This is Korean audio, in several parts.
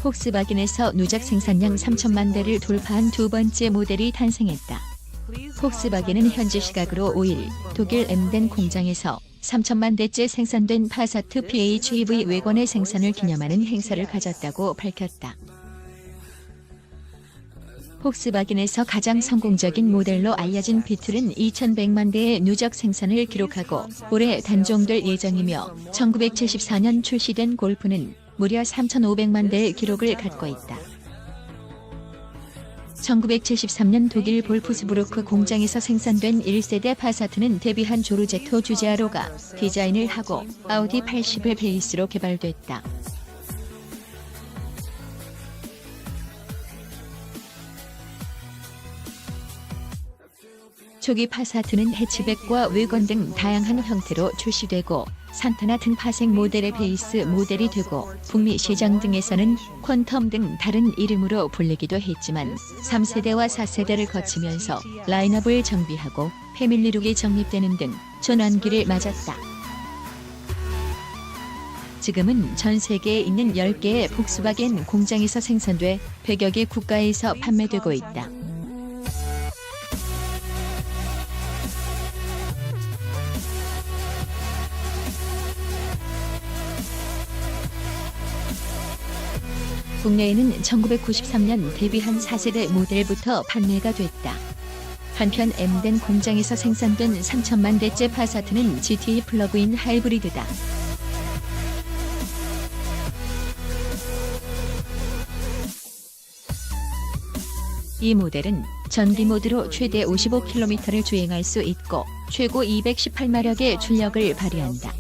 폭스바겐에서 누적 생산량 3천만 대를 돌파한 두 번째 모델이 탄생했다. 폭스바겐은 현지 시각으로 5일 독일 엠덴 공장에서 3천만 대째 생산된 파사트 PHEV 외관의 생산을 기념하는 행사를 가졌다고 밝혔다. 폭스바겐에서 가장 성공적인 모델로 알려진 비틀은 2,100만 대의 누적 생산을 기록하고 올해 단종될 예정이며 1974년 출시된 골프는 무려 3,500만 대의 기록을 갖고 있다. 1973년 독일 볼프스부르크 공장에서 생산된 1세대 파사트는 데뷔한 조르제토 주제아로가 디자인을 하고 아우디 80을 베이스로 개발됐다. 초기 파사트는 해치백과 외관 등 다양한 형태로 출시되고 산타나 등 파생 모델의 베이스 모델이 되고 북미 시장 등에서는 퀀텀 등 다른 이름으로 불리기도 했지만 3세대와 4세대를 거치면서 라인업을 정비하고 패밀리룩이 정립되는 등 전환기를 맞았다. 지금은 전 세계에 있는 10개의 폭스바겐 공장에서 생산돼 100여 개 국가에서 판매되고 있다. 국내에는 1993년 데뷔한 4세대 모델부터 판매가 됐다. 한편 엠덴 공장에서 생산된 3천만 대째 파사트는 GT 플러그인 하이브리드다. 이 모델은 전기 모드로 최대 55km를 주행할 수 있고 최고 218마력의 출력을 발휘한다.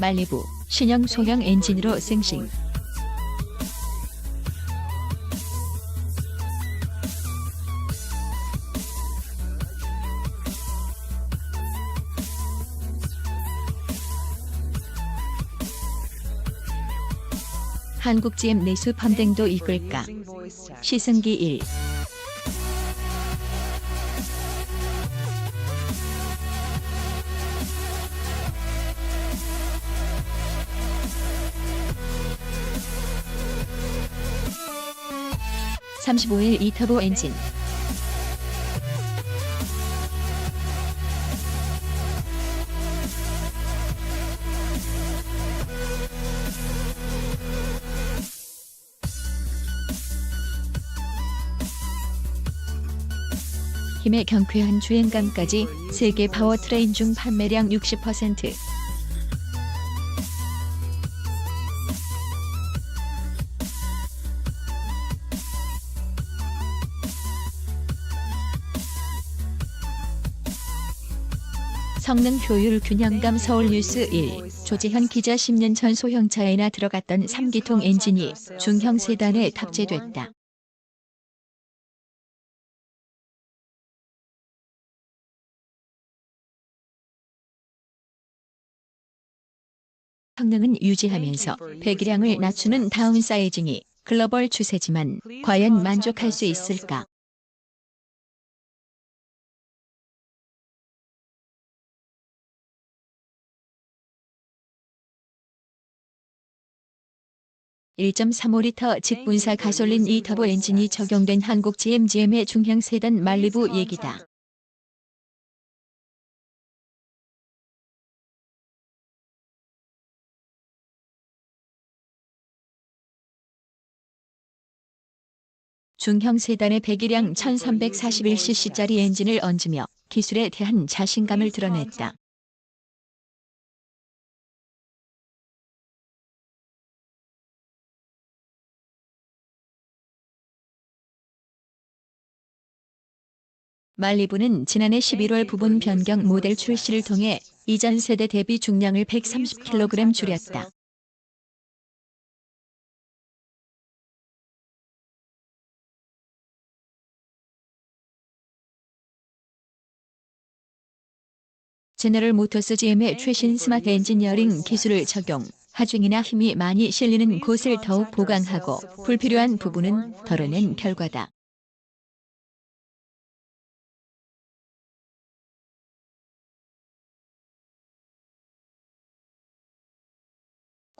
말리부 신형 소형 엔진으로 싱싱. 한국 GM 내수 펀딩도 이끌까? 시승기 1. (35일) 2터보 엔진. 힘의 경쾌한 주행감까지 세계 파워트레인 중 판매량 60%. 성능 효율 균형감 서울뉴스 1. 조재현 기자 10년 전 소형차에나 들어갔던 3기통 엔진이 중형 세단에 탑재됐다. 성능은 유지하면서 배기량을 낮추는 다운사이징이 글로벌 추세지만 과연 만족할 수 있을까? (1.35L) 직분사 가솔린 2터보 엔진이 적용된 한국 GM의 중형 세단 말리부 얘기다. 중형 세단의 배기량 1341cc짜리 엔진을 얹으며 기술에 대한 자신감을 드러냈다. 말리부는 지난해 11월 부분 변경 모델 출시를 통해 이전 세대 대비 중량을 130kg 줄였다. 제너럴 모터스 GM의 최신 스마트 엔지니어링 기술을 적용, 하중이나 힘이 많이 실리는 곳을 더욱 보강하고 불필요한 부분은 덜어낸 결과다.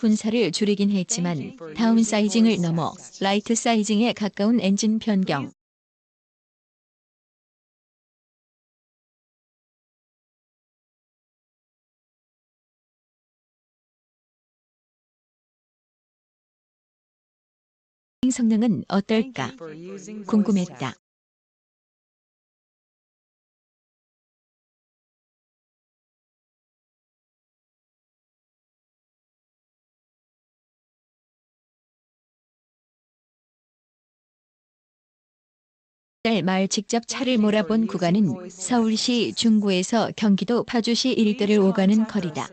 군사를 줄이긴 했지만 다운사이징을 넘어 라이트 사이징에 가까운 엔진 변경. 성능은 어떨까 궁금했다. 달 말 직접 차를 몰아본 구간은 서울시 중구에서 경기도 파주시 일대를 오가는 거리다.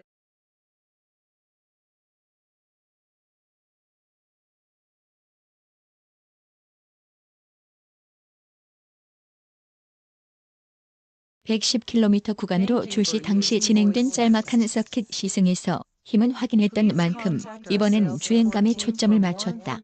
(110km) 구간으로 출시 당시 진행된 짤막한 서킷 시승에서 힘은 확인했던 만큼 이번엔 주행감에 초점을 맞췄다.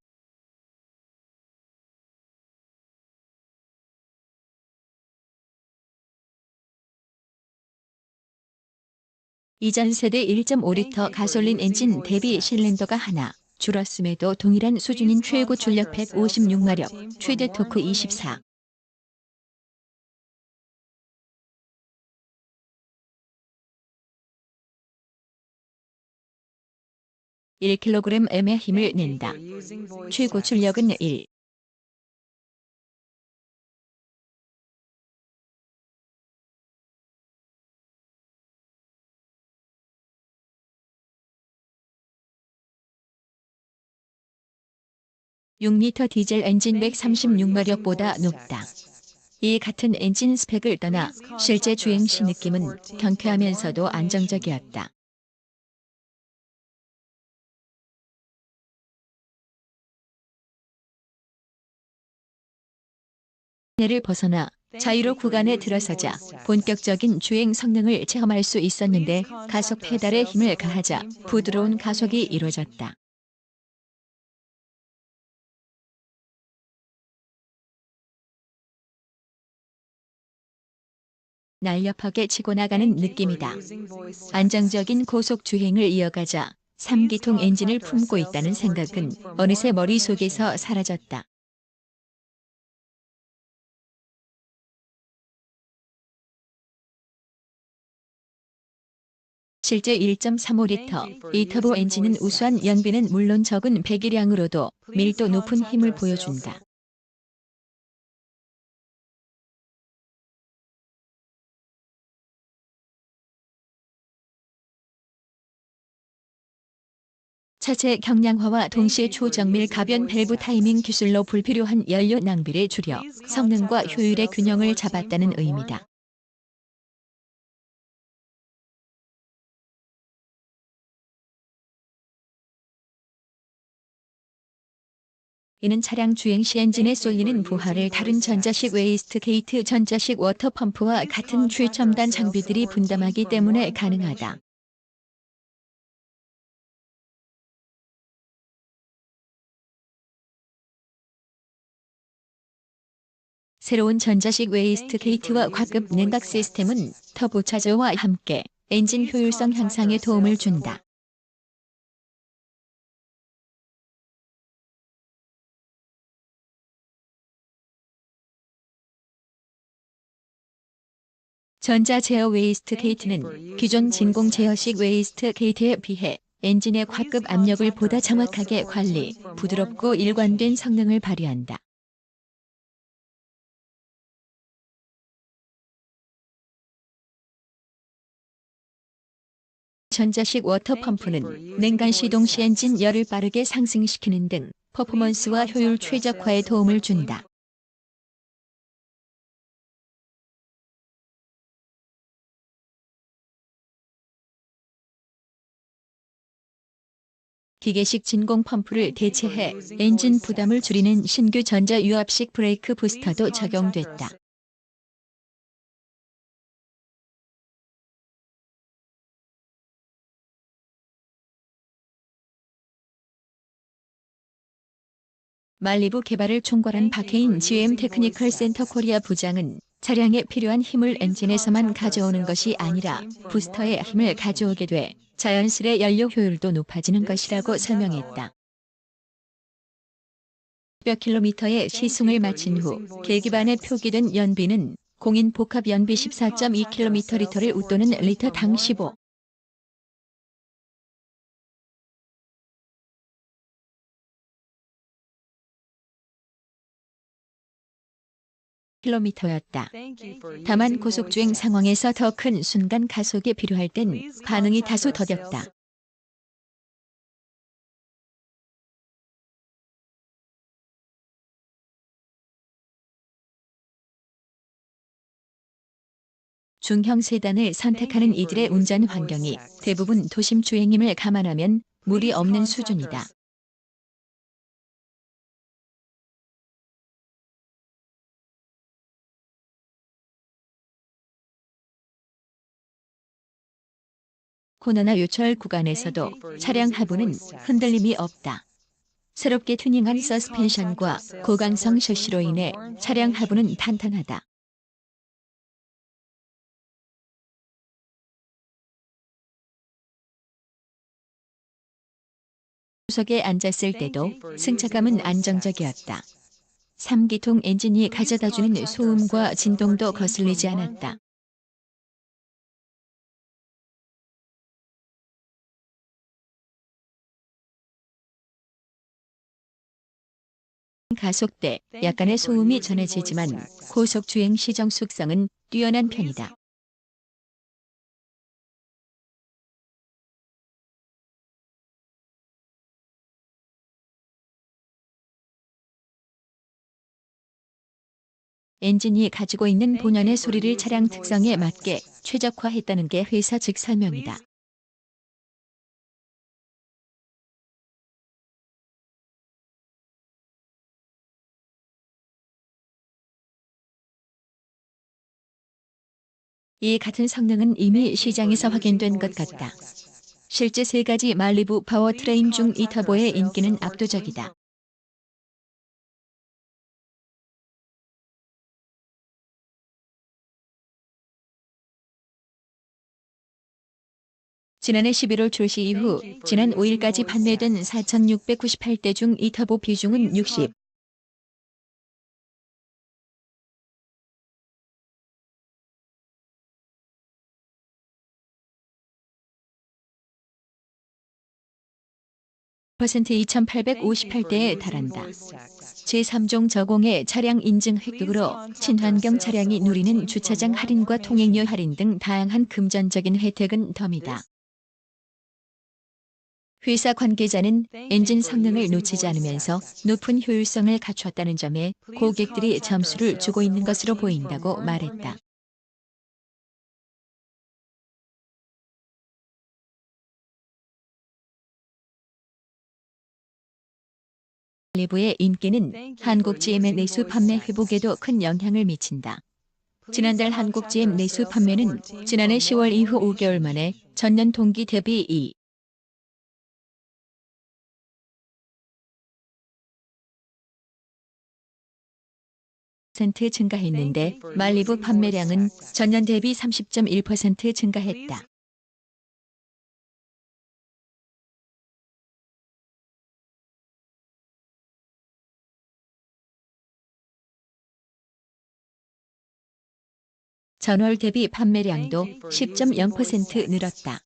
이전 세대 1.5리터 가솔린 엔진 대비 실린더가 하나 줄었음에도 동일한 수준인 최고 출력 156마력, 최대 토크 24. 1kg의 힘을 낸다. 최고 출력은 1. (6리터) 디젤 엔진 136마력보다 높다. 이 같은 엔진 스펙을 떠나 실제 주행 시 느낌은 경쾌하면서도 안정적이었다. 를 벗어나 자유로 구간에 들어서자 본격적인 주행 성능을 체험할 수 있었는데 가속 페달에 힘을 가하자 부드러운 가속이 이루어졌다. 날렵하게 치고 나가는 느낌이다. 안정적인 고속 주행을 이어가자 3기통 엔진을 품고 있다는 생각은 어느새 머릿속에서 사라졌다. 실제 1.35리터 이터보 엔진은 우수한 연비는 물론 적은 배기량으로도 밀도 높은 힘을 보여준다. 차체 경량화와 동시에 초정밀 가변 밸브 타이밍 기술로 불필요한 연료 낭비를 줄여 성능과 효율의 균형을 잡았다는 의미다. 이는 차량 주행 시 엔진에 쏠리는 부하를 다른 전자식 웨이스트 게이트, 전자식 워터펌프와 같은 최첨단 장비들이 분담하기 때문에 가능하다. 새로운 전자식 웨이스트 게이트와 과급 냉각 시스템은 터보차저와 함께 엔진 효율성 향상에 도움을 준다. 전자 제어 웨이스트 게이트는 기존 진공 제어식 웨이스트 게이트에 비해 엔진의 과급 압력을 보다 정확하게 관리, 부드럽고 일관된 성능을 발휘한다. 전자식 워터펌프는 냉간 시동 시 엔진 열을 빠르게 상승시키는 등 퍼포먼스와 효율 최적화에 도움을 준다. 기계식 진공 펌프를 대체해 엔진 부담을 줄이는 신규 전자 유압식 브레이크 부스터도 적용됐다. 말리부 개발을 총괄한 박해인 GM 테크니컬 센터 코리아 부장은 차량에 필요한 힘을 엔진에서만 가져오는 것이 아니라 부스터에 힘을 가져오게 돼 자연스레 연료 효율도 높아지는 것이라고 설명했다. 몇 킬로미터의 시승을 마친 후 계기판에 표기된 연비는 공인 복합 연비 14.2km 리터를 웃도는 리터당 15 킬로미터였다. 다만 고속주행 상황에서 더 큰 순간 가속이 필요할 땐 반응이 다소 더뎠다. 중형 세단을 선택하는 이들의 운전 환경이 대부분 도심 주행임을 감안하면 무리 없는 수준이다. 코너나 요철 구간에서도 차량 하부는 흔들림이 없다. 새롭게 튜닝한 서스펜션과 고강성 셔시로 인해 차량 하부는 탄탄하다. 조석에 앉았을 때도 승차감은 안정적이었다. 3기통 엔진이 가져다주는 소음과 진동도 거슬리지 않았다. 가속대 약간의 소음이 전해지지만 고속 주행 시 정숙성은 뛰어난 편이다. 엔진이 가지고 있는 본연의 소리를 차량 특성에 맞게 최적화했다는 게 회사 측 설명이다. 이 같은 성능은 이미 시장에서 확인된 것 같다. 실제 세 가지 말리부 파워트레인 중 이 터보의 인기는 압도적이다. 지난해 11월 출시 이후 지난 5일까지 판매된 4,698대 중 이 터보 비중은 60%. 퍼센트 2,858대에 달한다. 제3종 저공해 차량 인증 획득으로 친환경 차량이 누리는 주차장 할인과 통행료 할인 등 다양한 금전적인 혜택은 덤이다. 회사 관계자는 엔진 성능을 놓치지 않으면서 높은 효율성을 갖췄다는 점에 고객들이 점수를 주고 있는 것으로 보인다고 말했다. 리브의 인기는 한국 GM의 내수 판매 회복에도 큰 영향을 미친다. 지난달 한국 GM 내수 판매는 지난해 10월 이후 5개월 만에 전년 동기 대비 2% 증가했는데 말리부 판매량은 전년 대비 30.1% 증가했다. 전월 대비 판매량도 10.0% 늘었다.